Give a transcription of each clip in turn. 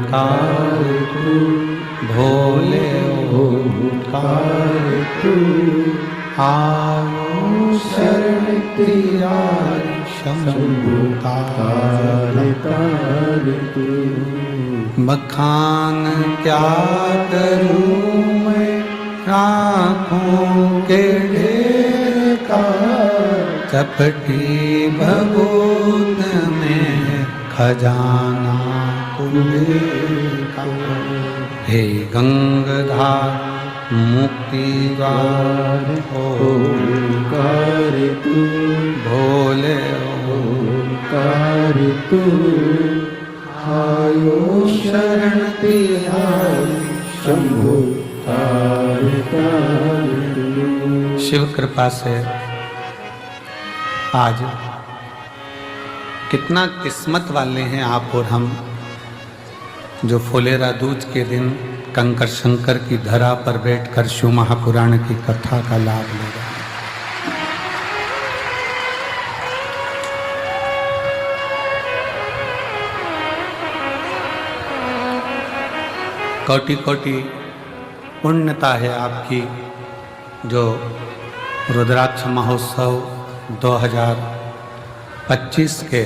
ओंकार तू, भोले ओंकार तू, आयो शरण तेरा शंभु तार तार तू। बखान क्या करूं मैं आँखों के ढेर का, चपटी भगोत में खजाना कुंडे का। हे गंगाधार मुक्ति द्वार ओंकार तू, भोले ओंकार तू, आयो शरण तिहारी शंभु तार तार तू। शिव कृपा से आज कितना किस्मत वाले हैं आप और हम, जो फुलेरा दूज के दिन कंकर शंकर की धरा पर बैठकर शिव महापुराण की कथा का लाभ ले रहे हैं। कोटि कोटि पुण्यता है आपकी जो रुद्राक्ष महोत्सव 2025 के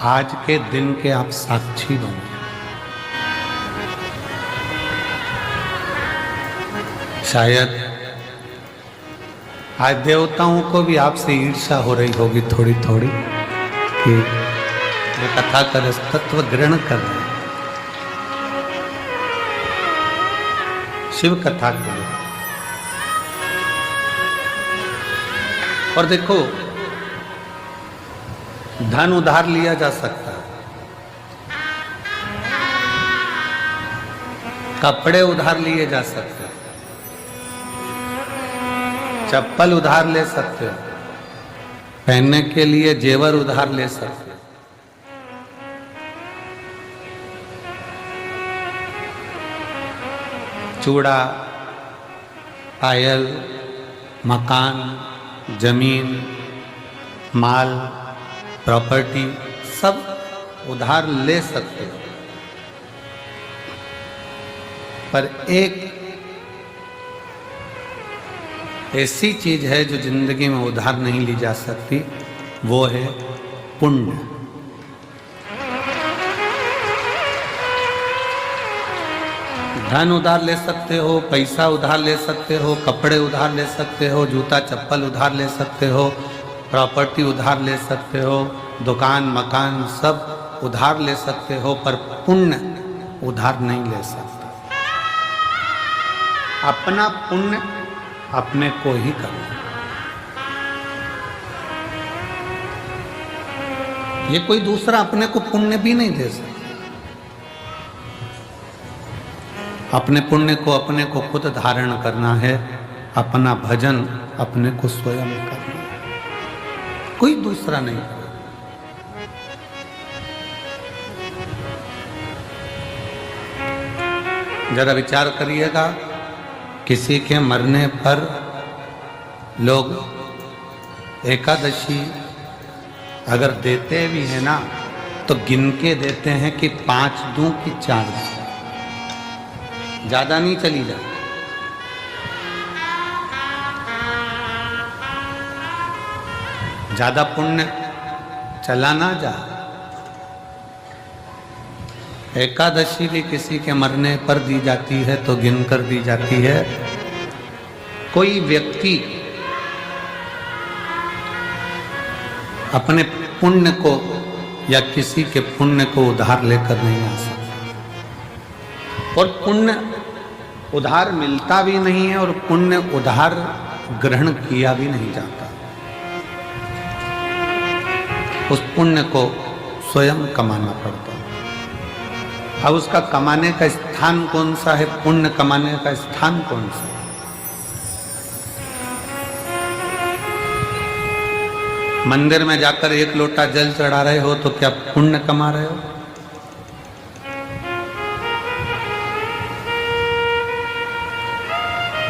आज के दिन के आप साक्षी बने। शायद आज देवताओं को भी आपसे ईर्ष्या हो रही होगी थोड़ी थोड़ी कि ये कथा का तत्व ग्रहण कर रहे हैं। शिव कथा के लिए और देखो, धन उधार लिया जा सकता है, कपड़े उधार लिए जा सकते हैं, चप्पल उधार ले सकते हो, पहनने के लिए जेवर उधार ले सकते हो, चूड़ा, पायल, मकान, जमीन, माल, प्रॉपर्टी सब उधार ले सकते हो। पर एक ऐसी चीज है जो जिंदगी में उधार नहीं ली जा सकती, वो है पुण्य। धन उधार ले सकते हो, पैसा उधार ले सकते हो, कपड़े उधार ले सकते हो, जूता चप्पल उधार ले सकते हो, प्रॉपर्टी उधार ले सकते हो, दुकान मकान सब उधार ले सकते हो, पर पुण्य उधार नहीं ले सकते। अपना पुण्य अपने को ही करना। ये कोई दूसरा अपने को पुण्य भी नहीं दे सकता। अपने पुण्य को अपने को खुद धारण करना है, अपना भजन अपने को स्वयं करना है, कोई दूसरा नहीं करेगा। जरा विचार करिएगा, किसी के मरने पर लोग एकादशी अगर देते भी हैं ना, तो गिन के देते हैं कि 5 दूं कि 4 दूं, ज्यादा नहीं चली जाती। ज्यादा पुण्य चला ना जा। एकादशी भी किसी के मरने पर दी जाती है तो गिनकर दी जाती है। कोई व्यक्ति अपने पुण्य को या किसी के पुण्य को उधार लेकर नहीं आ सकता, और पुण्य उधार मिलता भी नहीं है और पुण्य उधार ग्रहण किया भी नहीं जाता। उस पुण्य को स्वयं कमाना पड़ता है। अब उसका कमाने का स्थान कौन सा है, पुण्य कमाने का स्थान कौन सा है? मंदिर में जाकर 1 लोटा जल चढ़ा रहे हो तो क्या पुण्य कमा रहे हो?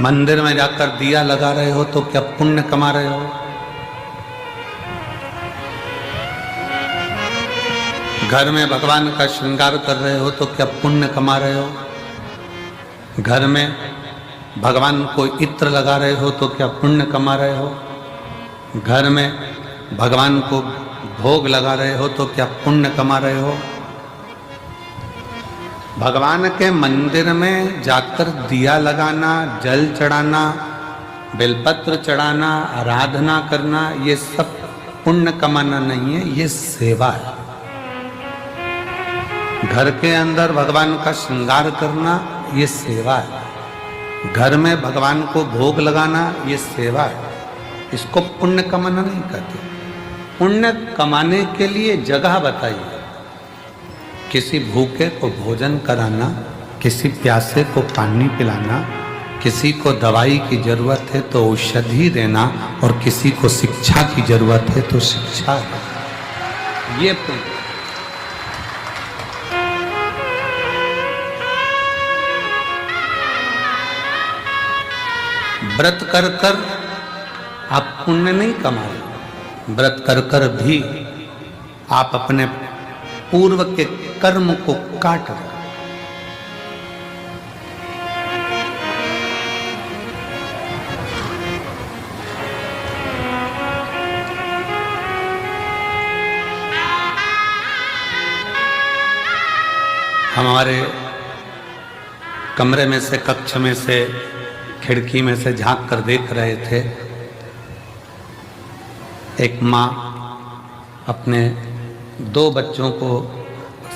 मंदिर में जाकर दिया लगा रहे हो तो क्या पुण्य कमा रहे हो? घर में भगवान का श्रृंगार कर रहे हो तो क्या पुण्य कमा रहे हो? घर में भगवान को इत्र लगा रहे हो तो क्या पुण्य कमा रहे हो? घर में भगवान को भोग लगा रहे हो तो क्या पुण्य कमा रहे हो? भगवान के मंदिर में जाकर दिया लगाना, जल चढ़ाना, बेलपत्र चढ़ाना, आराधना करना, ये सब पुण्य कमाना नहीं है, ये सेवा है। घर के अंदर भगवान का श्रृंगार करना ये सेवा है। घर में भगवान को भोग लगाना ये सेवा है। इसको पुण्य कमाना नहीं कहते। पुण्य कमाने के लिए जगह बताइए। किसी भूखे को भोजन कराना, किसी प्यासे को पानी पिलाना, किसी को दवाई की जरूरत है तो औषधि देना, और किसी को शिक्षा की जरूरत है तो शिक्षा देना, ये पुण्य। व्रत कर कर आप पुण्य नहीं कमा रहे। व्रत कर कर भी आप अपने पूर्व के कर्म को काट रहे। हमारे कमरे में से, कक्ष में से, खिड़की में से झांक कर देख रहे थे, एक माँ अपने 2 बच्चों को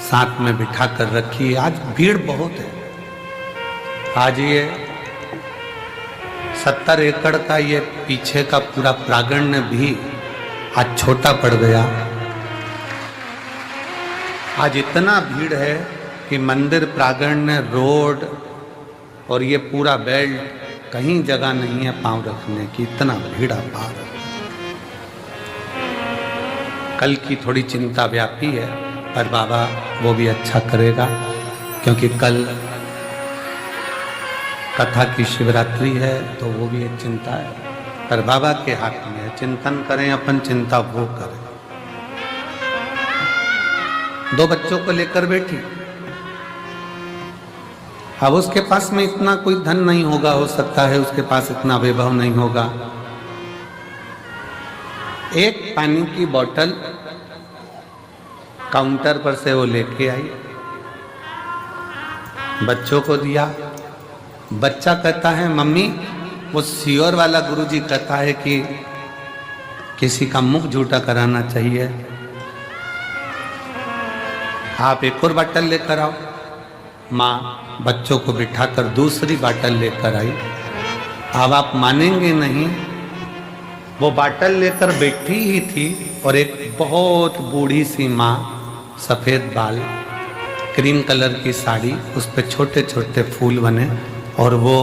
साथ में बिठा कर रखी है। आज भीड़ बहुत है। आज ये 70 एकड़ का ये पीछे का पूरा प्रांगण भी आज छोटा पड़ गया। आज इतना भीड़ है कि मंदिर प्रांगण, रोड और ये पूरा बेल्ट, कहीं जगह नहीं है पांव रखने की, इतना भीड़ पार है। कल की थोड़ी चिंता व्यापी है, पर बाबा वो भी अच्छा करेगा, क्योंकि कल कथा की शिवरात्रि है, तो वो भी एक चिंता है, पर बाबा के हाथ में है। चिंतन करें अपन, चिंता वो करें। 2 बच्चों को लेकर बैठी। अब उसके पास में इतना कोई धन नहीं होगा, हो सकता है उसके पास इतना वैभव नहीं होगा। एक पानी की बोतल काउंटर पर से वो लेके आई, बच्चों को दिया। बच्चा कहता है मम्मी, वो सियोर वाला गुरुजी कहता है कि किसी का मुख झूठा कराना चाहिए, आप एक और बोतल लेकर आओ। माँ बच्चों को बिठाकर दूसरी बोतल लेकर आई। अब आप मानेंगे नहीं, वो बोतल लेकर बैठी ही थी और एक बहुत बूढ़ी सी माँ, सफ़ेद बाल, क्रीम कलर की साड़ी, उस पर छोटे छोटे फूल बने, और वो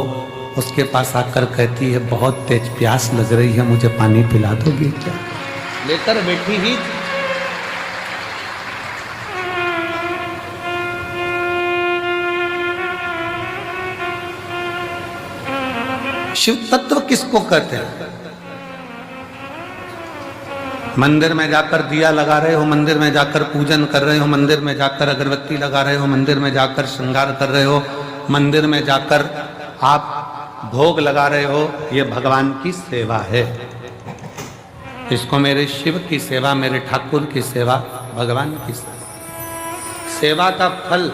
उसके पास आकर कहती है बहुत तेज प्यास लग रही है, मुझे पानी पिला दोगी क्या? लेकर बैठी ही थी। शिव तत्व किसको कहते हैं? मंदिर में जाकर दिया लगा रहे हो, मंदिर में जाकर पूजन कर रहे हो, मंदिर में जाकर अगरबत्ती लगा रहे हो, मंदिर में जाकर श्रृंगार कर रहे हो, मंदिर में जाकर आप भोग लगा रहे हो, ये भगवान की सेवा है। इसको मेरे शिव की सेवा, मेरे ठाकुर की सेवा, भगवान की सेवा। सेवा का फल,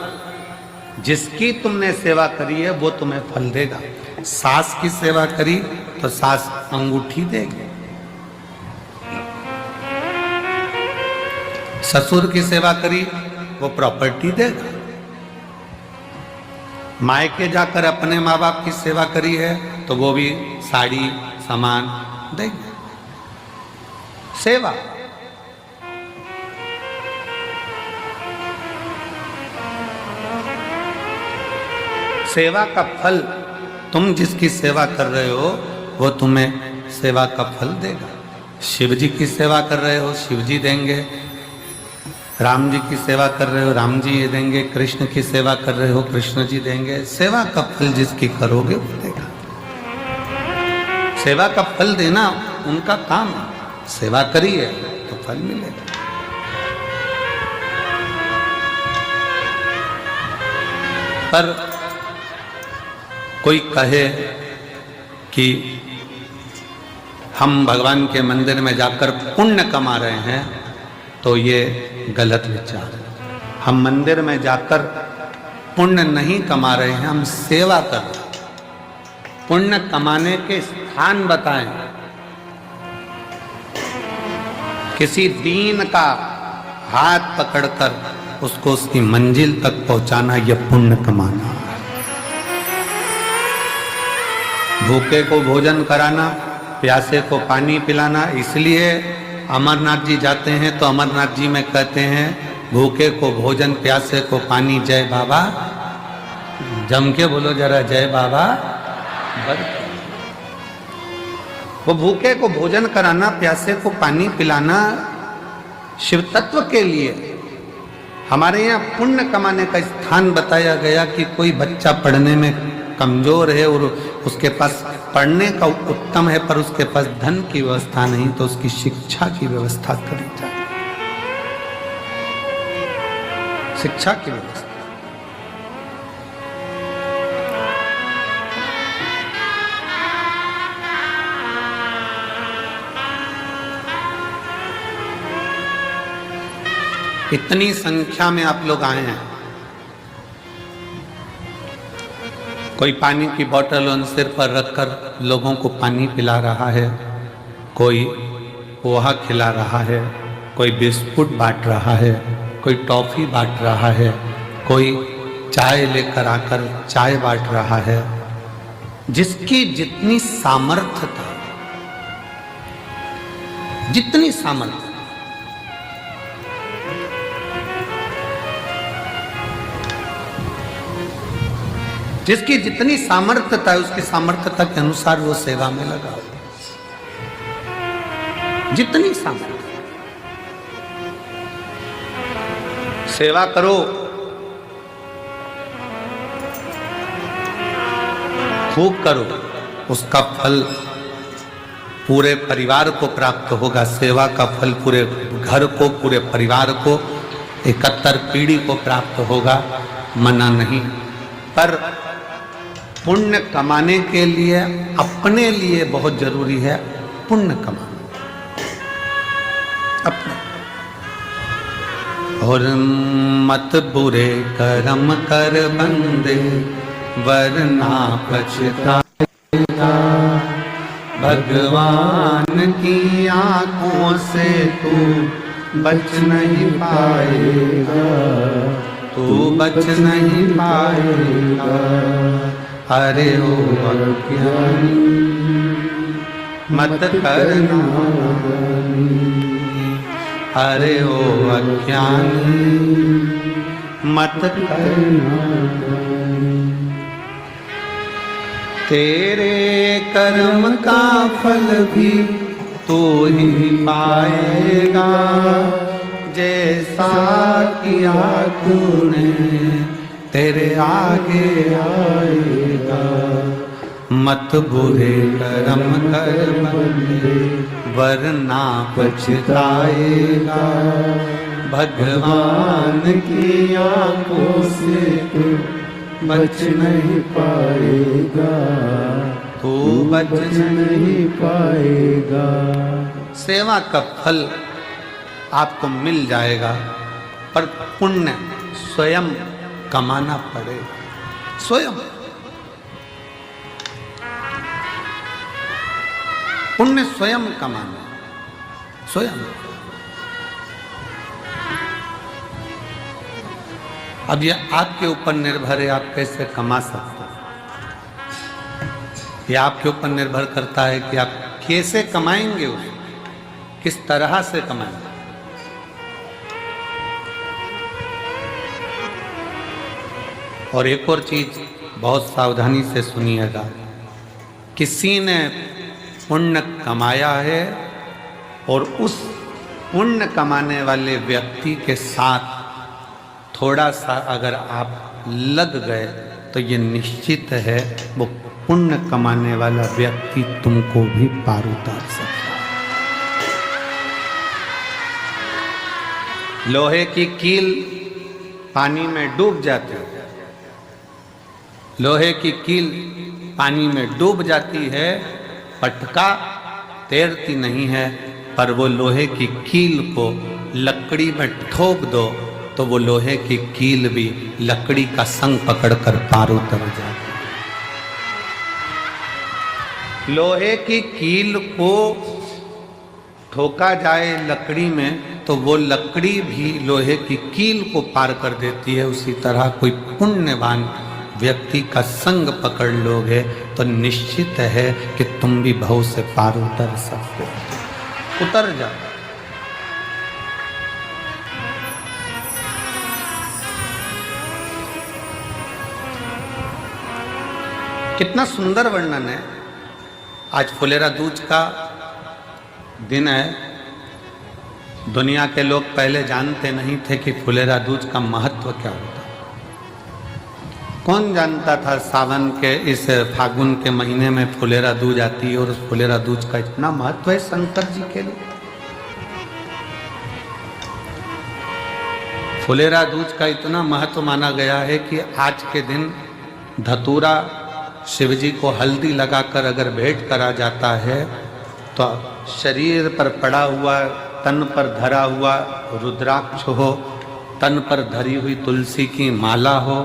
जिसकी तुमने सेवा करी है वो तुम्हें फल देगा। सास की सेवा करी तो सास अंगूठी देगी, ससुर की सेवा करी वो प्रॉपर्टी देगा, मायके जाकर अपने माँ बाप की सेवा करी है तो वो भी साड़ी सामान देंगे। सेवा सेवा का फल, तुम जिसकी सेवा कर रहे हो वो तुम्हें सेवा का फल देगा। शिव जी की सेवा कर रहे हो, शिव जी देंगे। राम जी की सेवा कर रहे हो, राम जी ये देंगे। कृष्ण की सेवा कर रहे हो, कृष्ण जी देंगे। सेवा का फल जिसकी करोगे वो देगा। सेवा का फल देना उनका काम है। सेवा करिए तो फल मिलेगा। पर कोई कहे कि हम भगवान के मंदिर में जाकर पुण्य कमा रहे हैं, तो ये गलत विचार है। हम मंदिर में जाकर पुण्य नहीं कमा रहे हैं, हम सेवा कर रहे हैं। पुण्य कमाने के स्थान बताएं। किसी दीन का हाथ पकड़कर उसको उसकी मंजिल तक पहुंचाना, यह पुण्य कमाना है। भूखे को भोजन कराना, प्यासे को पानी पिलाना। इसलिए अमरनाथ जी जाते हैं तो अमरनाथ जी में कहते हैं, भूखे को भोजन, प्यासे को पानी, जय बाबा। जम के बोलो जरा, जय बाबा। वो भूखे को भोजन कराना, प्यासे को पानी पिलाना शिव तत्व के लिए। हमारे यहाँ पुण्य कमाने का स्थान बताया गया कि कोई बच्चा पढ़ने में कमजोर है और उसके पास पढ़ने का उत्तम है, पर उसके पास धन की व्यवस्था नहीं, तो उसकी शिक्षा की व्यवस्था करी जाए। शिक्षा की व्यवस्था। इतनी संख्या में आप लोग आए हैं, कोई पानी की बोतल उन सिर पर रखकर लोगों को पानी पिला रहा है, कोई पोहा खिला रहा है, कोई बिस्कुट बांट रहा है, कोई टॉफी बांट रहा है, कोई चाय लेकर आकर चाय बांट रहा है। जिसकी जितनी सामर्थ्य था, जितनी सामर्थ्य, जिसकी जितनी सामर्थ्य था, उसकी सामर्थ्यता के अनुसार वो सेवा में लगा। जितनी सामर्थ्य, सेवा करो, खूब करो, उसका फल पूरे परिवार को प्राप्त होगा। सेवा का फल पूरे घर को, पूरे परिवार को, 71 पीढ़ी को प्राप्त होगा, मना नहीं। पर पुण्य कमाने के लिए अपने लिए बहुत जरूरी है पुण्य कमाना अपने। और मत बुरे कर्म कर बंदे, वरना पछताएगा। भगवान की आंखों से तू बच नहीं पाएगा, तू बच नहीं पाएगा। अरे ओ अज्ञानी मत करना, अरे ओ अज्ञानी मत करना। तेरे कर्म का फल भी तू ही पाएगा, जैसा किया तूने तेरे आगे आएगा। मत बुरे कर्म कर बंदे, वरना पछताएगा। भगवान की आंखों से तू बच नहीं पाएगा, तू बच नहीं पाएगा। सेवा का फल आपको मिल जाएगा, पर पुण्य स्वयं कमाना पड़ेगा। स्वयं पुण्य स्वयं कमाना, स्वयं। अब यह आपके ऊपर निर्भर है, आप कैसे कमा सकते हैं। यह आपके ऊपर निर्भर करता है कि आप कैसे कमाएंगे, उसे किस तरह से कमाएंगे। और एक और चीज बहुत सावधानी से सुनिएगा, किसी ने पुण्य कमाया है और उस पुण्य कमाने वाले व्यक्ति के साथ थोड़ा सा अगर आप लग गए, तो ये निश्चित है वो पुण्य कमाने वाला व्यक्ति तुमको भी पार उतार सकता है। लोहे की कील पानी में डूब जाती है, लोहे की कील पानी में डूब जाती है, पटका तैरती नहीं है, पर वो लोहे की कील को लकड़ी में ठोक दो तो वो लोहे की कील भी लकड़ी का संग पकड़कर पार उतर जाती है। लोहे की कील को ठोका जाए लकड़ी में तो वो लकड़ी भी लोहे की कील को पार कर देती है। उसी तरह कोई पुण्यवान व्यक्ति का संग पकड़ लोगे तो निश्चित है कि तुम भी भव से पार उतर सकते हो। उतर जाओ। कितना सुंदर वर्णन है। आज फुलेरा दूज का दिन है। दुनिया के लोग पहले जानते नहीं थे कि फुलेरा दूज का महत्व क्या होता। कौन जानता था सावन के इस फागुन के महीने में फुलेरा दूज आती है और उस फुलेरा दूज का इतना महत्व है शंकर जी के लिए। फुलेरा दूज का इतना महत्व माना गया है कि आज के दिन धतूरा शिव जी को हल्दी लगाकर अगर भेंट करा जाता है तो शरीर पर पड़ा हुआ, तन पर धरा हुआ रुद्राक्ष हो, तन पर धरी हुई तुलसी की माला हो,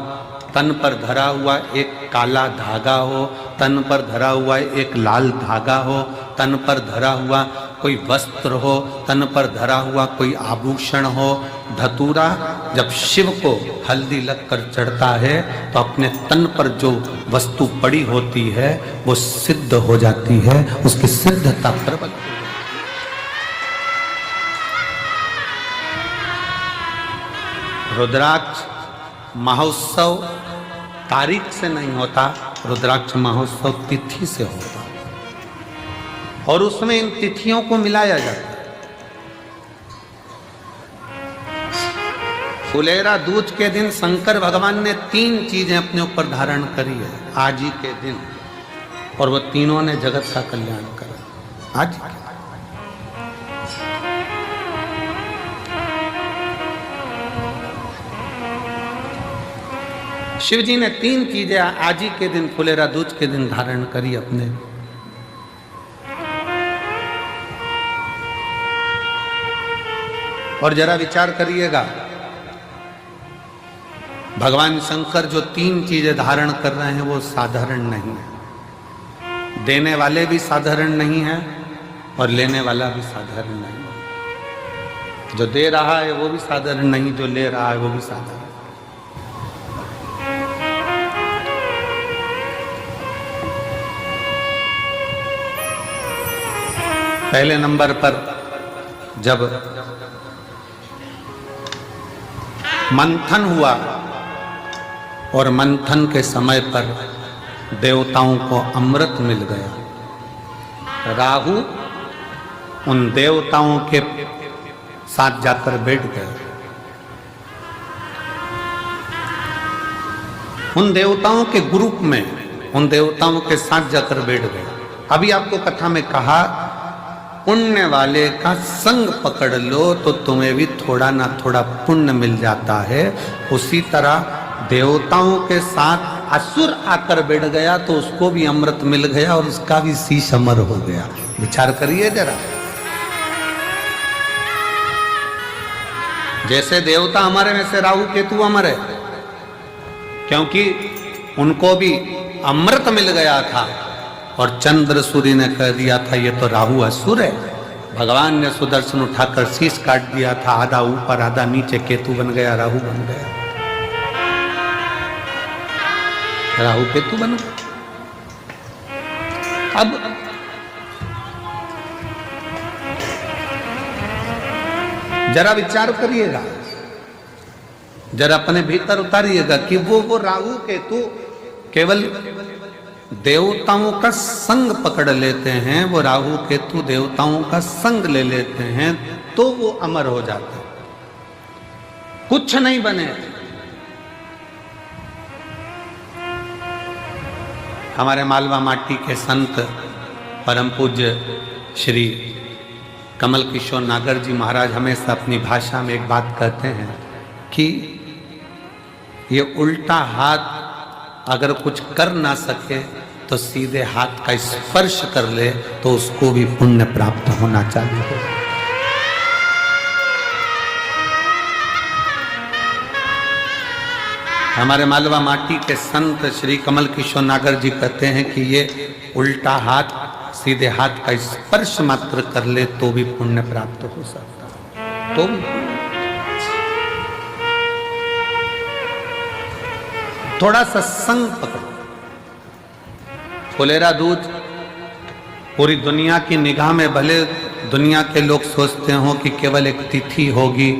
तन पर धरा हुआ एक काला धागा हो, तन पर धरा हुआ एक लाल धागा हो, तन पर धरा हुआ कोई वस्त्र हो, तन पर धरा हुआ कोई आभूषण हो। धतूरा जब शिव को हल्दी लगकर चढ़ता है तो अपने तन पर जो वस्तु पड़ी होती है वो सिद्ध हो जाती है, उसकी सिद्धता प्रबल। रुद्राक्ष महोत्सव तारीख से नहीं होता, रुद्राक्ष महोत्सव तिथि से होता और उसमें इन तिथियों को मिलाया जाता है। फुलेरा दूज के दिन शंकर भगवान ने 3 चीजें अपने ऊपर धारण करी है आज ही के दिन, और वो तीनों ने जगत का कल्याण करा आज ही के। शिव जी ने 3 चीजें आज ही के दिन फुलेरा दूज के दिन धारण करी अपने। और जरा विचार करिएगा, भगवान शंकर जो 3 चीजें धारण कर रहे हैं वो साधारण नहीं है। देने वाले भी साधारण नहीं है और लेने वाला भी साधारण नहीं है। जो दे रहा है वो भी साधारण नहीं, जो ले रहा है वो भी साधारण। पहले नंबर पर जब मंथन हुआ और मंथन के समय पर देवताओं को अमृत मिल गया, राहु उन देवताओं के साथ जाकर बैठ गए। उन देवताओं के ग्रुप में, उन देवताओं के साथ जाकर बैठ गए। अभी आपको कथा में कहा, पुण्य वाले का संग पकड़ लो तो तुम्हें भी थोड़ा ना थोड़ा पुण्य मिल जाता है। उसी तरह देवताओं के साथ असुर आकर बैठ गया तो उसको भी अमृत मिल गया और उसका भी शीश अमर हो गया। विचार करिए जरा। जैसे देवता अमर है वैसे राहु केतु अमर है, क्योंकि उनको भी अमृत मिल गया था और चंद्र सूर्य ने कह दिया था ये तो राहु असुर है। भगवान ने सुदर्शन उठाकर शीश काट दिया था, आधा ऊपर आधा नीचे, केतु बन गया, राहु बन गया। राहु केतु बन गया। अब जरा विचार करिएगा, जरा अपने भीतर उतारिएगा कि वो राहु केतु केवल देवताओं का संग पकड़ लेते हैं, वो राहु केतु देवताओं का संग ले लेते हैं तो वो अमर हो जाते हैं, कुछ नहीं बने। हमारे मालवा माटी के संत परम पूज्य श्री कमल किशोर नागर जी महाराज हमेशा अपनी भाषा में एक बात कहते हैं कि ये उल्टा हाथ अगर कुछ कर ना सके तो सीधे हाथ का स्पर्श कर ले तो उसको भी पुण्य प्राप्त होना चाहिए। हमारे मालवा माटी के संत श्री कमल किशोर नागर जी कहते हैं कि ये उल्टा हाथ सीधे हाथ का स्पर्श मात्र कर ले तो भी पुण्य प्राप्त हो सकता है। तो थोड़ा सा संग पकड़ो। फुलेरा दूज पूरी दुनिया की निगाह में भले दुनिया के लोग सोचते हो कि केवल एक तिथि होगी,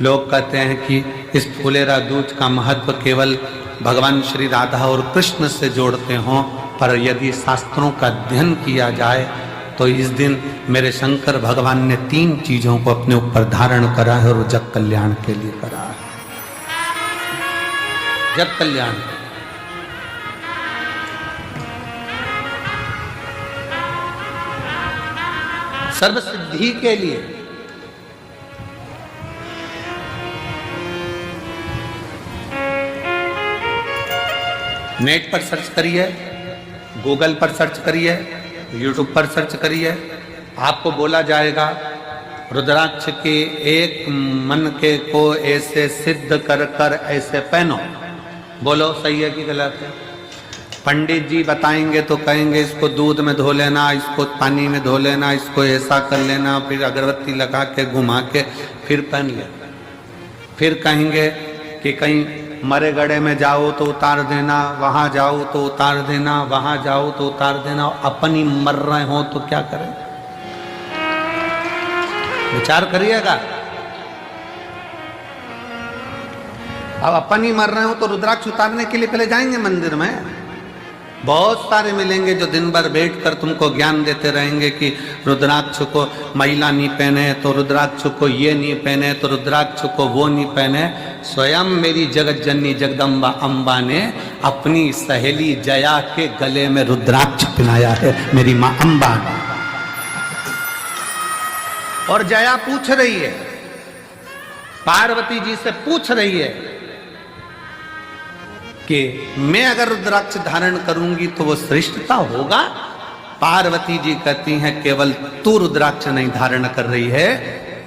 लोग कहते हैं कि इस फुलेरा दूज का महत्व केवल भगवान श्री राधा और कृष्ण से जोड़ते हों, पर यदि शास्त्रों का अध्ययन किया जाए तो इस दिन मेरे शंकर भगवान ने 3 चीजों को अपने ऊपर धारण करा है और जग कल्याण के लिए करा है। जग कल्याण, सर्व सिद्धि के लिए। नेट पर सर्च करिए, गूगल पर सर्च करिए, यूट्यूब पर सर्च करिए, आपको बोला जाएगा रुद्राक्ष के एक मन के को ऐसे सिद्ध कर कर ऐसे पहनो। बोलो सही है कि गलत है? पंडित जी बताएंगे तो कहेंगे इसको दूध में धो लेना, इसको पानी में धो लेना, इसको ऐसा कर लेना, फिर अगरबत्ती लगा के घुमा के फिर पहन लेना। फिर कहेंगे कि कहीं मरे गड़े में जाओ तो उतार देना, वहां जाओ तो उतार देना, वहां जाओ तो उतार देना। अपन ही मर रहे हो तो क्या करें? विचार करिएगा। अब अपन ही मर रहे हो तो रुद्राक्ष उतारने के लिए पहले जाएंगे मंदिर में। बहुत सारे मिलेंगे जो दिन भर बैठ कर तुमको ज्ञान देते रहेंगे कि रुद्राक्ष को महिला नहीं पहने तो रुद्राक्ष को ये नहीं पहने तो रुद्राक्ष को वो नहीं पहने। स्वयं मेरी जगत जननी जगदम्बा अम्बा ने अपनी सहेली जया के गले में रुद्राक्ष पहनाया है, मेरी माँ अम्बा ने। और जया पूछ रही है, पार्वती जी से पूछ रही है कि मैं अगर रुद्राक्ष धारण करूंगी तो वो श्रेष्ठता होगा? पार्वती जी कहती हैं केवल तू रुद्राक्ष नहीं धारण कर रही है,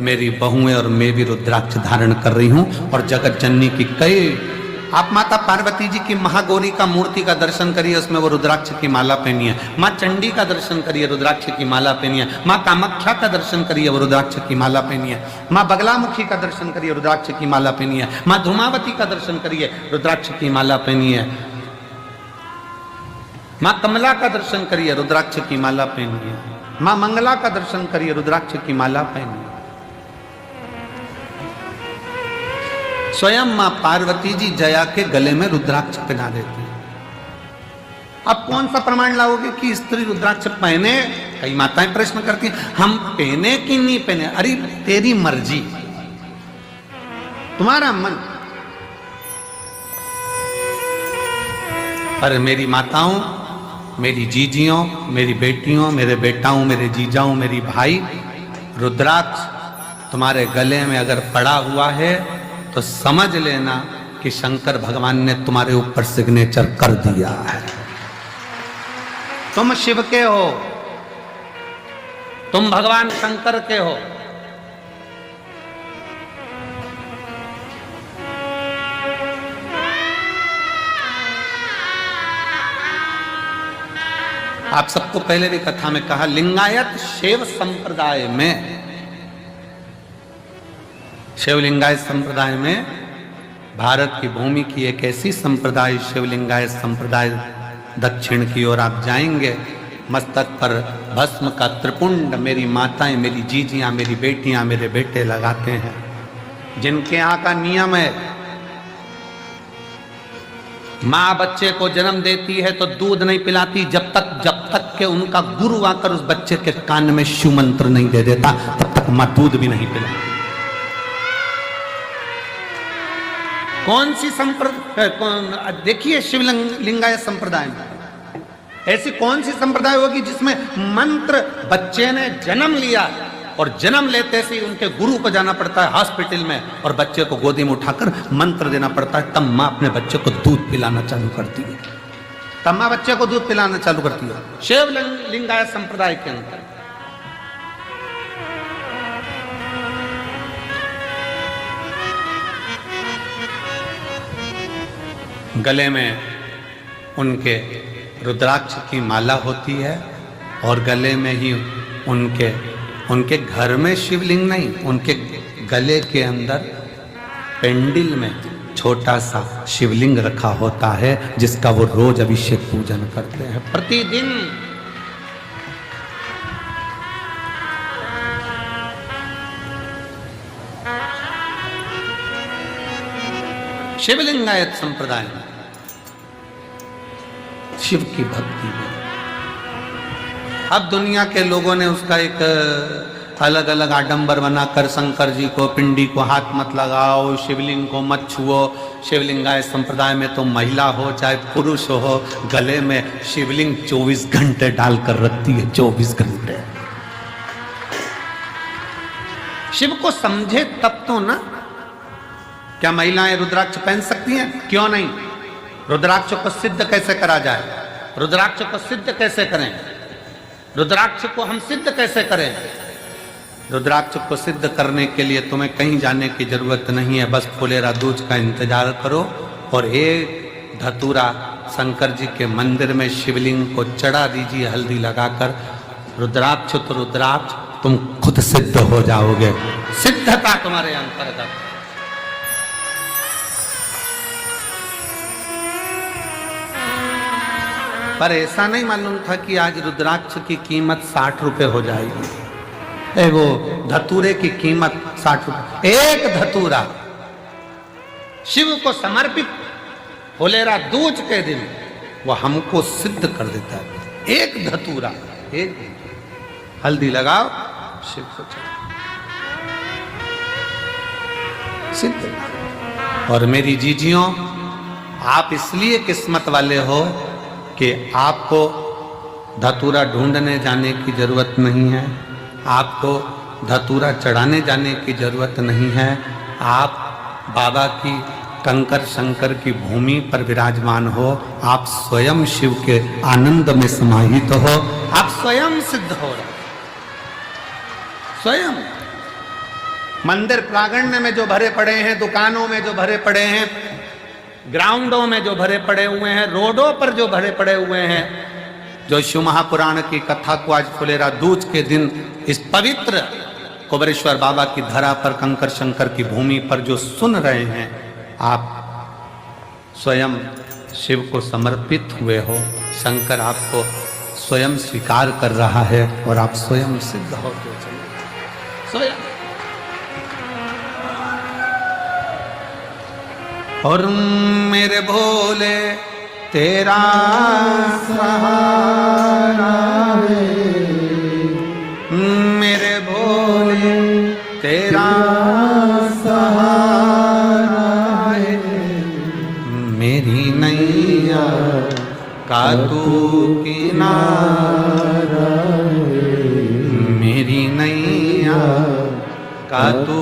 मेरी बहुएं और मैं भी रुद्राक्ष धारण कर रही हूं। और जगत जननी की कई, आप माता पार्वती जी की महागौरी का मूर्ति का दर्शन करिए, उसमें वो रुद्राक्ष की माला पहनी है। माँ चंडी का दर्शन करिए, रुद्राक्ष की माला पहनी है। माँ कामाख्या का दर्शन करिए, वो रुद्राक्ष की माला पहनी है। माँ बगलामुखी का दर्शन करिए, रुद्राक्ष की माला पहनी है। माँ धूमावती का दर्शन करिए, रुद्राक्ष की माला पहनी है। माँ कमला का दर्शन करिए, रुद्राक्ष की माला पहनी है। माँ मंगला का दर्शन करिए, रुद्राक्ष की माला पहनी है। स्वयं मां पार्वती जी जया के गले में रुद्राक्ष पहना देती है। अब कौन सा प्रमाण लाओगे कि स्त्री रुद्राक्ष पहने? कई माताएं प्रश्न करती हैं, हम पहने कि नहीं पहने? अरे तेरी मर्जी, तुम्हारा मन। पर मेरी माताओं, मेरी जीजियों, मेरी बेटियों, मेरे बेटाओं, मेरे जीजाओं, मेरी भाई, रुद्राक्ष तुम्हारे गले में अगर पड़ा हुआ है तो समझ लेना कि शंकर भगवान ने तुम्हारे ऊपर सिग्नेचर कर दिया है। तुम शिव के हो, तुम भगवान शंकर के हो। आप सबको पहले भी कथा में कहा, लिंगायत शैव संप्रदाय में, शिवलिंगायत संप्रदाय में भारत की भूमि की एक ऐसी संप्रदाय, शिवलिंगायत संप्रदाय, दक्षिण की ओर आप जाएंगे, मस्तक पर भस्म का त्रिपुंड मेरी माताएं, मेरी जीजियां, मेरी बेटियां, मेरे बेटे लगाते हैं। जिनके यहाँ का नियम है, माँ बच्चे को जन्म देती है तो दूध नहीं पिलाती जब तक के उनका गुरु आकर उस बच्चे के कान में शिव मंत्र नहीं दे देता, तब तक माँ दूध भी नहीं पिलाती। कौन सी संप्रदाय, देखिए शिवलिंगायत संप्रदाय में ऐसी कौन सी संप्रदाय होगी जिसमें मंत्र, बच्चे ने जन्म लिया और जन्म लेते से ही उनके गुरु को जाना पड़ता है हॉस्पिटल में और बच्चे को गोदी में उठाकर मंत्र देना पड़ता है, तब माँ अपने बच्चे को दूध पिलाना चालू करती है, तब माँ बच्चे को दूध पिलाना चालू करती है। शिव लिंगायत संप्रदाय के अंदर गले में उनके रुद्राक्ष की माला होती है और गले में ही उनके घर में शिवलिंग नहीं, उनके गले के अंदर पेंडिल में छोटा सा शिवलिंग रखा होता है जिसका वो रोज अभिषेक पूजन करते हैं प्रतिदिन। शिवलिंगायत संप्रदाय में शिव की भक्ति में अब दुनिया के लोगों ने उसका एक अलग अलग आडंबर बनाकर शंकर जी को पिंडी को हाथ मत लगाओ, शिवलिंग को मत छुओ। शिवलिंगायत संप्रदाय में तो महिला हो चाहे पुरुष हो गले में शिवलिंग 24 घंटे डालकर रखती है, 24 घंटे। शिव को समझे तब तो ना। क्या महिलाएं रुद्राक्ष पहन सकती हैं? क्यों नहीं। रुद्राक्ष को सिद्ध कैसे करा जाए, रुद्राक्ष को सिद्ध कैसे करें, रुद्राक्ष को हम सिद्ध कैसे करें। रुद्राक्ष को सिद्ध करने के लिए तुम्हें कहीं जाने की जरूरत नहीं है, बस फुलेरा दूज का इंतजार करो और एक धतूरा शंकर जी के मंदिर में शिवलिंग को चढ़ा दीजिए हल्दी लगाकर। रुद्राक्ष तो रुद्राक्ष, तुम खुद सिद्ध हो जाओगे, सिद्धता तुम्हारे अंतर्गत। पर ऐसा नहीं मालूम था कि आज रुद्राक्ष की कीमत 60 रुपए हो जाएगी। वो धतूरे की कीमत 60 रुपए, एक धतूरा शिव को समर्पित फुलेरा दूज के दिन वो हमको सिद्ध कर देता है। एक धतूरा, एक हल्दी लगाओ शिव को सिद्ध। और मेरी जीजियों, आप इसलिए किस्मत वाले हो कि आपको धतूरा ढूंढने जाने की जरूरत नहीं है, आपको धतूरा चढ़ाने जाने की जरूरत नहीं है। आप बाबा की कंकर शंकर की भूमि पर विराजमान हो, आप स्वयं शिव के आनंद में समाहित हो, आप स्वयं सिद्ध हो रहे, स्वयं। मंदिर प्रांगण में जो भरे पड़े हैं, दुकानों में जो भरे पड़े हैं, ग्राउंडों में जो भरे पड़े हुए हैं, रोडों पर जो भरे पड़े हुए हैं, जो शिव महापुराण की कथा को आज फुलेरा दूज के दिन इस पवित्र कुबेरेश्वर बाबा की धरा पर कंकर शंकर की भूमि पर जो सुन रहे हैं, आप स्वयं शिव को समर्पित हुए हो। शंकर आपको स्वयं स्वीकार कर रहा है और आप स्वयं सिद्ध होते चले, स्वयं। और मेरे भोले तेरा सहारा है, मेरे भोले तेरा सहारा है, मेरी नैया का तू किनारा है, मेरी नैया का तू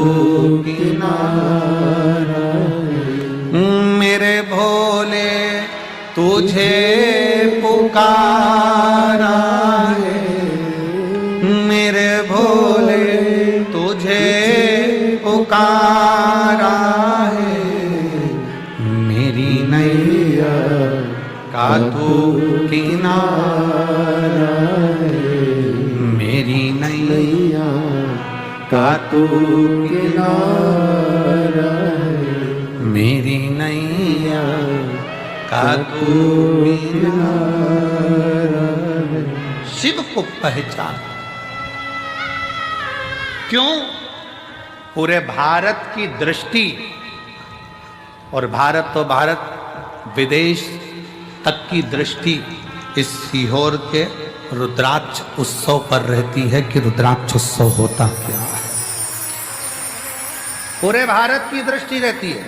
किनारा है। मेरे भोले तुझे पुकारा है, मेरे भोले तुझे पुकारा है, मेरी नैया का तू किनारा है, मेरी नैया का तू किनारा है, मेरी नैया का तू किनारा है। शिव को पहचान। क्यों? पूरे भारत की दृष्टि, और भारत तो भारत, विदेश तक की दृष्टि इस सीहोर के रुद्राक्ष उत्सव पर रहती है कि रुद्राक्ष उत्सव होता क्या है। पूरे भारत की दृष्टि रहती है।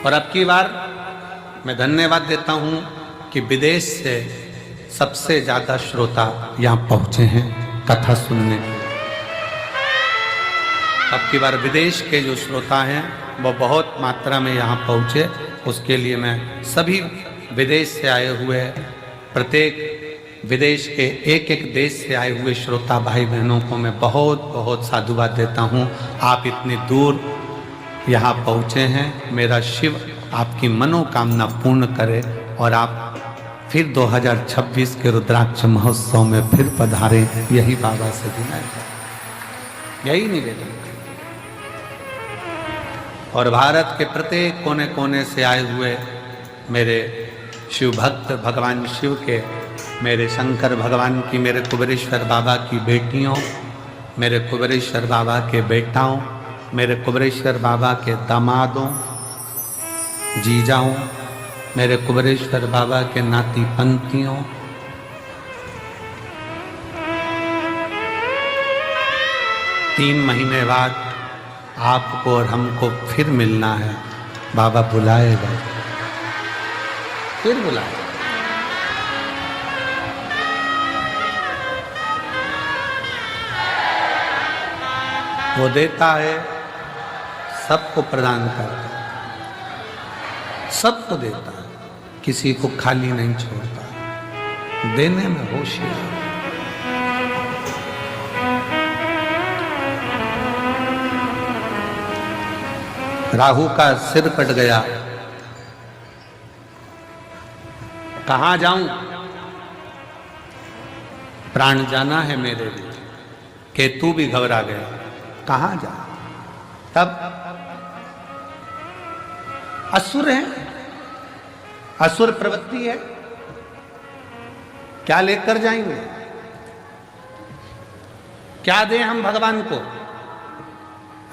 और अब की बार मैं धन्यवाद देता हूं कि विदेश से सबसे ज्यादा श्रोता यहां पहुंचे हैं कथा सुनने। अब की बार विदेश के जो श्रोता हैं वो बहुत मात्रा में यहाँ पहुँचे, उसके लिए मैं सभी विदेश से आए हुए, प्रत्येक विदेश के एक एक देश से आए हुए श्रोता भाई बहनों को मैं बहुत बहुत साधुवाद देता हूँ। आप इतनी दूर यहाँ पहुँचे हैं, मेरा शिव आपकी मनोकामना पूर्ण करे और आप फिर 2026 के रुद्राक्ष महोत्सव में फिर पधारें, यही बाबा से विनय है, यही निवेदन। और भारत के प्रत्येक कोने कोने से आए हुए मेरे शिव भक्त, भगवान शिव के, मेरे शंकर भगवान की, मेरे कुबेरेश्वर बाबा की बेटियों, मेरे कुबेरेश्वर बाबा के बेटाओं, मेरे कुबेरेश्वर बाबा के दामादों, जीजाओं, मेरे कुबेरेश्वर बाबा के नाती पंथियों, तीन महीने बाद आपको और हमको फिर मिलना है। बाबा बुलाएगा, फिर बुलाएगा। वो देता है, सबको प्रदान करता है, सबको देता है, किसी को खाली नहीं छोड़ता, देने में होशियार। राहु का सिर कट गया, कहां जाऊं, प्राण जाना है मेरे लिए। केतु भी घबरा गया, कहां जा। तब असुर है, असुर प्रवृत्ति है, क्या लेकर जाएंगे, क्या दें हम भगवान को।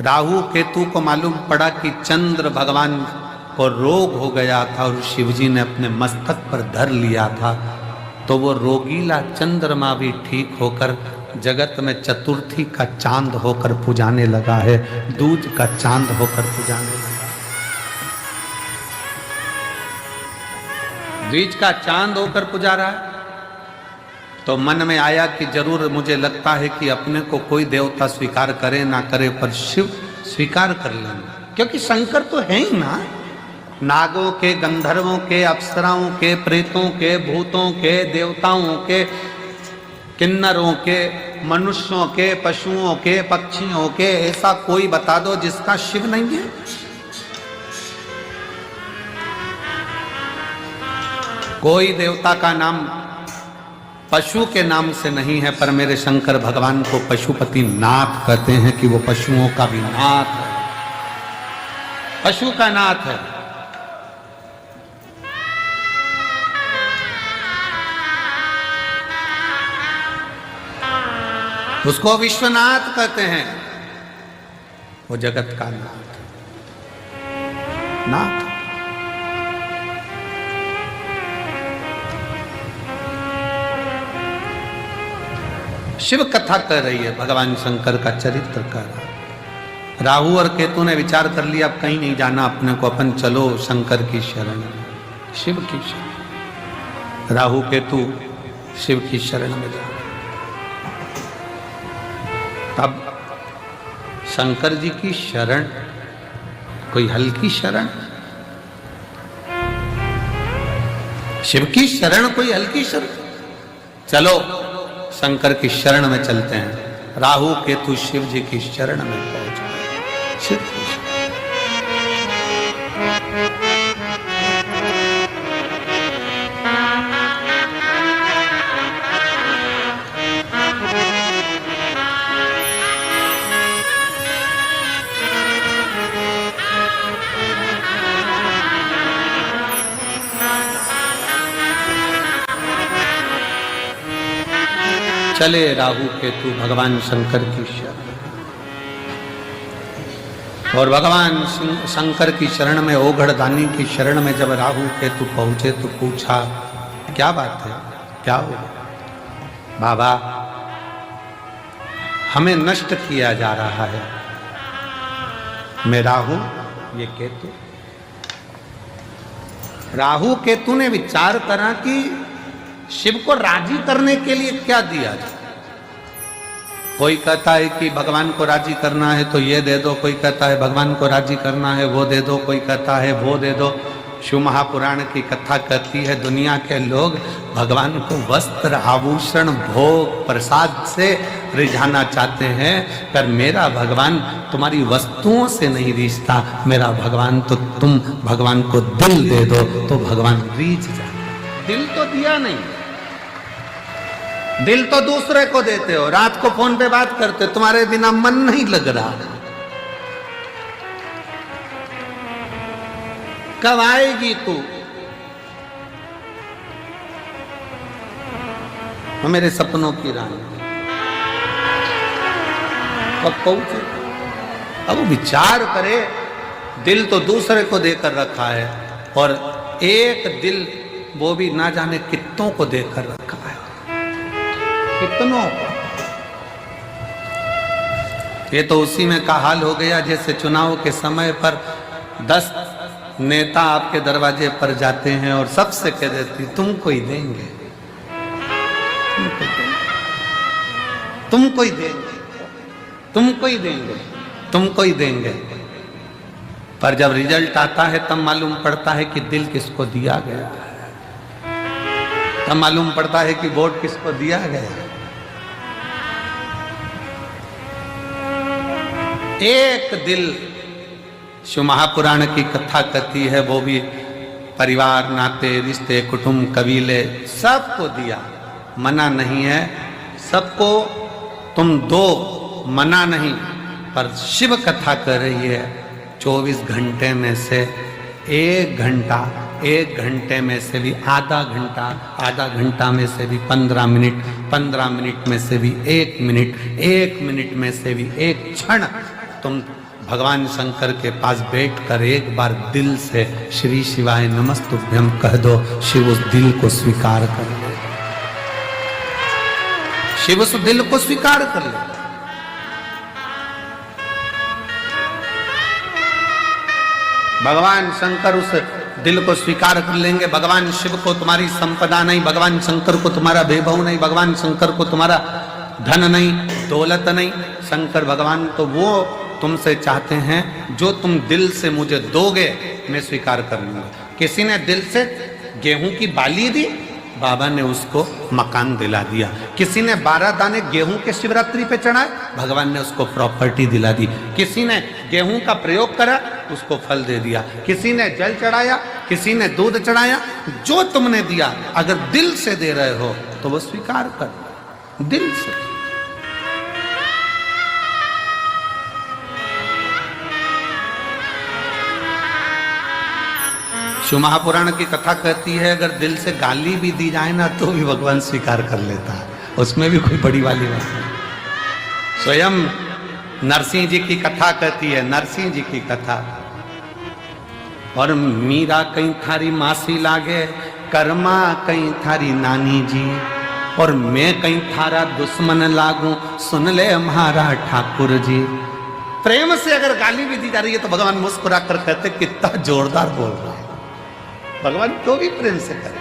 राहु केतु को मालूम पड़ा कि चंद्र भगवान को रोग हो गया था और शिवजी ने अपने मस्तक पर धर लिया था, तो वो रोगीला चंद्रमा भी ठीक होकर जगत में चतुर्थी का चांद होकर पुजाने लगा है, दूज का चांद होकर पुजाने लगा। द्विज का चांद होकर पुजा रहा है। तो मन में आया कि जरूर, मुझे लगता है कि अपने को कोई देवता स्वीकार करे ना करे, पर शिव स्वीकार कर लेंगे, क्योंकि शंकर तो है ही ना। नागों के, गंधर्वों के, अप्सराओं के, प्रेतों के, भूतों के, देवताओं के, किन्नरों के, मनुष्यों के, पशुओं के, पक्षियों के, ऐसा कोई बता दो जिसका शिव नहीं है। कोई देवता का नाम पशु के नाम से नहीं है, पर मेरे शंकर भगवान को पशुपति नाथ कहते हैं कि वो पशुओं का भी नाथ है, पशु का नाथ है। उसको विश्वनाथ कहते हैं, वो जगत का नाथ, नाथ। शिव कथा कर रही है, भगवान शंकर का चरित्र कर रहा है। राहु और केतु ने विचार कर लिया, अब कहीं नहीं जाना अपने को, अपन चलो शंकर की शरण में, शिव की शरण। राहु केतु शिव की शरण में जा। तब शंकर जी की शरण कोई हल्की शरण, शिव की शरण कोई हल्की शरण। चलो शंकर की शरण में चलते हैं। राहु केतु शिव जी की शरण में पहुंच गए। शिव की चले राहु केतु भगवान शंकर की शरण। और भगवान शंकर की शरण में, ओघड़दानी की शरण में जब राहु केतु पहुंचे तो पूछा, क्या बात है, क्या हुआ। बाबा, हमें नष्ट किया जा रहा है, मैं राहु, ये केतु। राहु केतु ने विचार करा कि शिव को राजी करने के लिए क्या दिया जाए। कोई कहता है कि भगवान को राजी करना है तो ये दे दो, कोई कहता है भगवान को राजी करना है वो दे दो, कोई कहता है वो दे दो। शिव महापुराण की कथा कहती है दुनिया के लोग भगवान को वस्त्र आभूषण भोग प्रसाद से रिझाना चाहते हैं, पर मेरा भगवान तुम्हारी वस्तुओं से नहीं रिझता, मेरा भगवान तो तुम भगवान को दिल दे दो तो भगवान रिझ जाए। दिल तो दिया नहीं, दिल तो दूसरे को देते हो। रात को फोन पे बात करते हो, तुम्हारे बिना मन नहीं लग रहा, कब आएगी तू? मेरे सपनों की रानी कब पहुंचे? अब विचार करे, दिल तो दूसरे को देकर रखा है और एक दिल वो भी ना जाने कितनों को देकर रखा है, कितनों। ये तो उसी में का हाल हो गया जैसे चुनाव के समय पर 10 नेता आपके दरवाजे पर जाते हैं और सबसे कह देती तुमको ही देंगे, तुमको ही देंगे, तुमको ही देंगे, तुमको ही देंगे। पर जब रिजल्ट आता है तब मालूम पड़ता है कि दिल किसको दिया गया है, तब मालूम पड़ता है कि वोट किसको दिया गया। एक दिल शिव महापुराण की कथा कहती है, वो भी परिवार नाते रिश्ते कुटुंब कबीले सबको दिया, मना नहीं है, सबको तुम दो, मना नहीं। पर शिव कथा कर रही है 24 घंटे में से 1 घंटा, 1 घंटे में से भी आधा घंटा, आधा घंटा में से भी 15 मिनट, 15 मिनट में से भी 1 मिनट, 1 मिनट में से भी 1 क्षण तुम भगवान शंकर के पास बैठकर एक बार दिल से श्री शिवाय नमस्तुभ्यं कह दो, शिव उस दिल को स्वीकार कर ले, शिव उस दिल को स्वीकार कर ले। भगवान शंकर उस दिल को स्वीकार कर लेंगे। भगवान शिव को तुम्हारी संपदा नहीं, भगवान शंकर को तुम्हारा वैभव नहीं, भगवान शंकर को तुम्हारा धन नहीं, दौलत नहीं। शंकर भगवान तो वो तुमसे चाहते हैं जो तुम दिल से मुझे दोगे मैं स्वीकार कर लूंगा। किसी ने दिल से गेहूं की बाली दी, बाबा ने उसको मकान दिला दिया। किसी ने 12 दाने गेहूं के शिवरात्रि पे चढ़ाए, भगवान ने उसको प्रॉपर्टी दिला दी। किसी ने गेहूं का प्रयोग करा, उसको फल दे दिया। किसी ने जल चढ़ाया, किसी ने दूध चढ़ाया। जो तुमने दिया अगर दिल से दे रहे हो तो वो स्वीकार कर, दिल से। शिव महापुराण की कथा कहती है अगर दिल से गाली भी दी जाए ना तो भी भगवान स्वीकार कर लेता है, उसमें भी कोई बड़ी वाली बात नहीं। स्वयं नरसिंह जी की कथा कहती है, नरसिंह जी की कथा, और मीरा कहीं थारी मासी लागे, कर्मा कहीं थारी नानी जी, और मैं कहीं थारा दुश्मन लागू, सुन ले हमारा ठाकुर जी। प्रेम से अगर गाली भी दी जा रही है तो भगवान मुस्कुरा कर कहते कितना जोरदार बोल रहा है। भगवान तो भी प्रेम से करे।